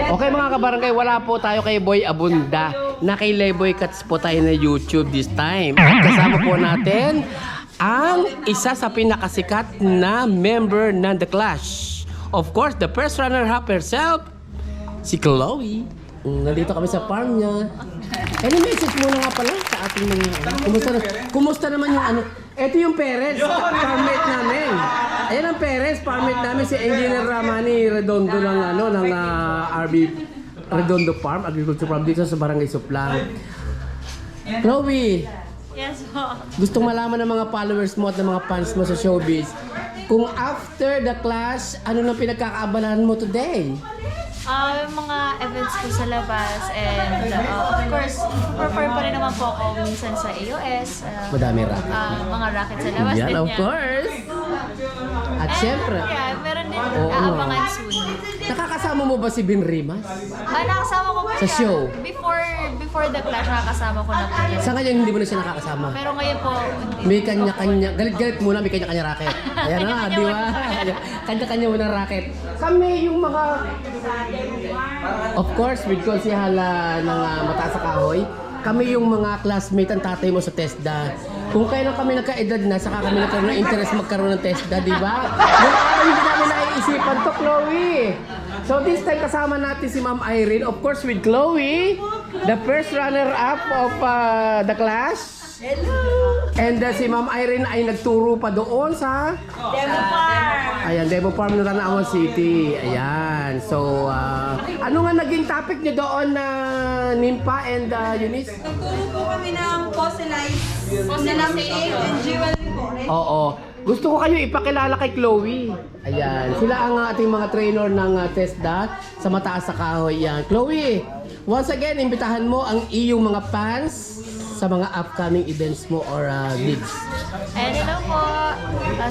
Okay mga kabarangay, wala po tayo kay Boy Abunda. Na kay Leboy Cats po tayo na YouTube this time. At kasama po natin ang isa sa pinakasikat na member ng The Clash. Of course, the first runner-up herself, si Chloe. Nandito kami sa farm niya. Any message muna nga pala sa ating mga... Kumusta naman yung ano? Ito yung parents, farmmate namin. Ayan ang parents, farmmate namin si Engineer Ramani Redondo ng RB Redondo Farm, Agriculture Farm dito sa Barangay Suplang. Chloe, Yes po. gustong malaman ng mga followers mo at ng mga fans mo sa showbiz, kung after the clash, ano nang pinagkakaabalahan mo today? Yung mga events ko sa labas and of course, perform pa rin naman po ako minsan sa AOS. Madami racket. Mga racket sa labas Yan, din of yan. course. At And, syempre, yeah, meron din Oo. aabangan soon. nakakasama mo ba si Bin Rimas? Nakasama ko po Sa yan. show? Before the clash, nakakasama ko na po yan. Sa ngayon, hindi mo na siya nakakasama. Pero ngayon po, hindi. May kanya-kanya, galit-galit muna, may kanya-kanya racket. Ayan na, Kanya-kanya di ba? Kanya-kanya muna racket. Kami yung mga... Of course, with konsihala ng Mataas sa Kahoy, kami yung mga classmate ang tatay mo sa TESDA. Kung kailan kami nagka-edad na, saka kami nagkaroon ng interest magkaroon ng TESDA, di ba? Yung araw hindi namin naiisipan to, Chloe. So this time kasama natin si Ma'am Irene, of course with Chloe, the first runner-up of the class. Hello! And si Ma'am Irene ay nagturo pa doon sa Demo Farm! ayan, Demo Farm ng Tanawan City. Ayan. So, ano nga naging topic niyo doon na Nimpa and Eunice? Nagturo po kami ng fossilization and jewelry po. Oo. Gusto ko kayo ipakilala kay Chloe. Ayan. Sila ang ating mga trainer ng TESDA sa Mataas sa Kahoy. Ayan. Chloe, once again, imbitahan mo ang iyong mga fans sa mga upcoming events mo or gigs. And hello po!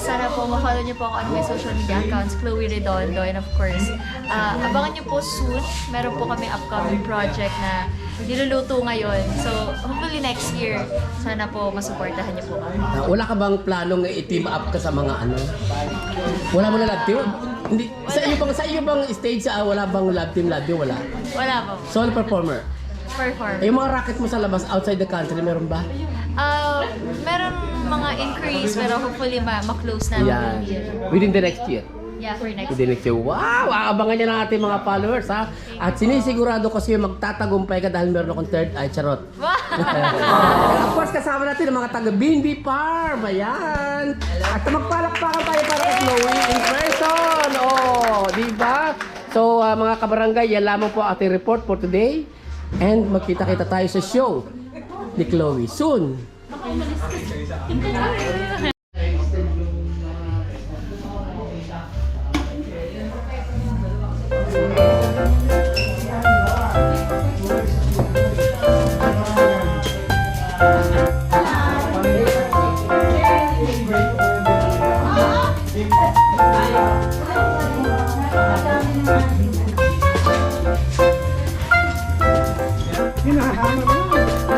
Sana po ma-follow niyo po ako on my social media accounts, Chloe Redondo. And of course, abangan niyo po soon. Meron po kami upcoming project na niluluto ngayon. So, hopefully next year, sana po masuportahan niyo po kami. Wala ka bang planong i-team up ka sa mga ano? Wala mo na love team? Hindi, sa iyo bang stage wala bang love team? Wala. Wala po. Solo performer. Perform. Yung mga racket mo sa labas outside the country, meron ba? Meron mga increase, pero hopefully ma-close na Yan. year. Within the next year. Yeah, for next Within the next year. Wow! Aabangan niya ng ating mga followers, ha? At sinisigurado kasi magtatagumpay ka dahil meron akong third eye, charot. Wow! Of course, kasama natin ang mga taga BNB Farm. Ayan. At magpalakpakan tayo para kay Chloe in person. Oh, di ba? So, mga kabarangay, yan lamang po ating report for today. And magkita-kita tayo sa show ni Chloe soon.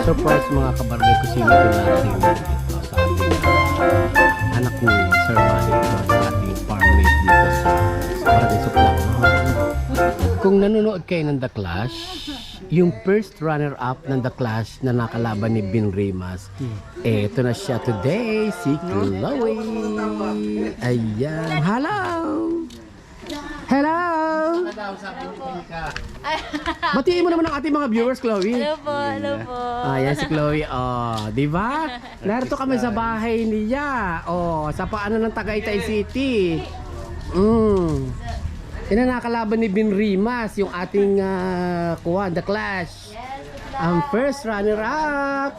Surprise mga kabarangay ko sino ito natin dito sa ating anak ni Sir Manny, sa ating farmmate dito sa Barangay Suplang. Kung nanonood kayo ng The Clash, yung first runner-up ng The Clash na nakalaban ni Bin Rimas, eto na siya today, si Chloe. Ayan, hello! Hello! Batiin mo naman ang ating mga viewers, Chloe. Hello po, hello po. Ayan si Chloe. Oh, di ba? Narito kami sa bahay niya. Oh, sa paano ng Tagaytay City. Yan ang nakalaban ni Bin Rimas, yung ating The Clash. Ang first runner-up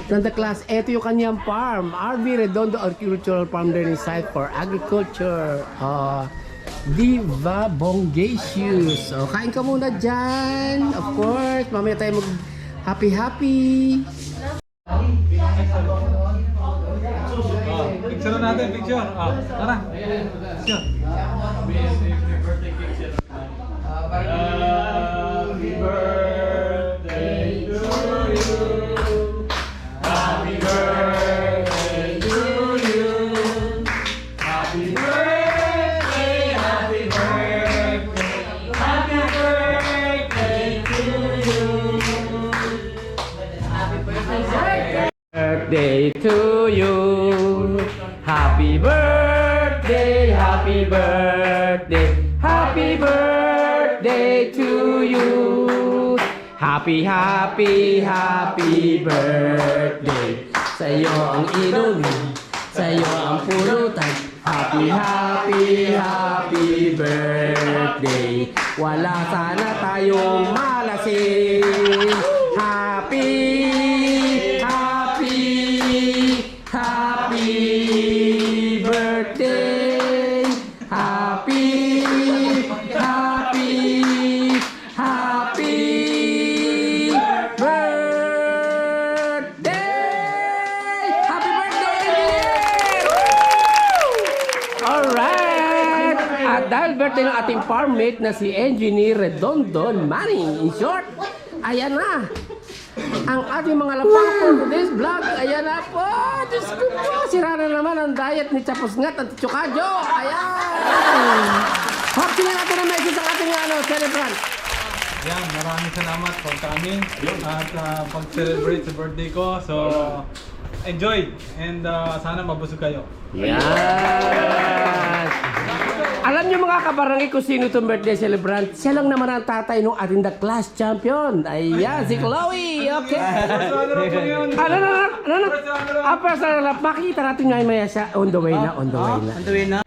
ng The Clash. Ito yung kanyang farm. RB Redondo Agricultural Farm Learning Site for Agriculture. Diva Bongacious. So, kain ka muna dyan. Of course, mamaya tayo mag happy. Picture natin, picture. Tara. Picture. Happy birthday to you. Happy birthday to you. Happy birthday, happy birthday, happy birthday. birthday to you. Happy, happy, happy birthday. Sa'yo ang inumin, sa'yo ang pulutan. Happy, happy, happy birthday. Wala sana tayong malasing. Happy, happy, happy birthday. Happy, happy, happy birthday! Happy birthday, Engineer! Alright! At dahil birthday ng ating farmmate na si Engineer Redondo Manning, in short, ayan na! Ang ating mga lapang for today's vlog, ayan na po! Diyos ko po! Sira na naman ang diet ni Chapusngat at Chukadyo! Ayan! Tingnan natin ang message ng ating celebrant. Yan, maraming salamat for coming at pag-celebrate sa birthday ko. So, enjoy and sana mabusog kayo. Yan! Alam niyo mga kabarangay kung sino itong birthday celebrant? Siya lang naman ang tatay ng ating the class champion. Ayan, si Chloe! Okay! Personal rap. Makikita natin ngayon maya siya. On the way na, on the way na. On the way na?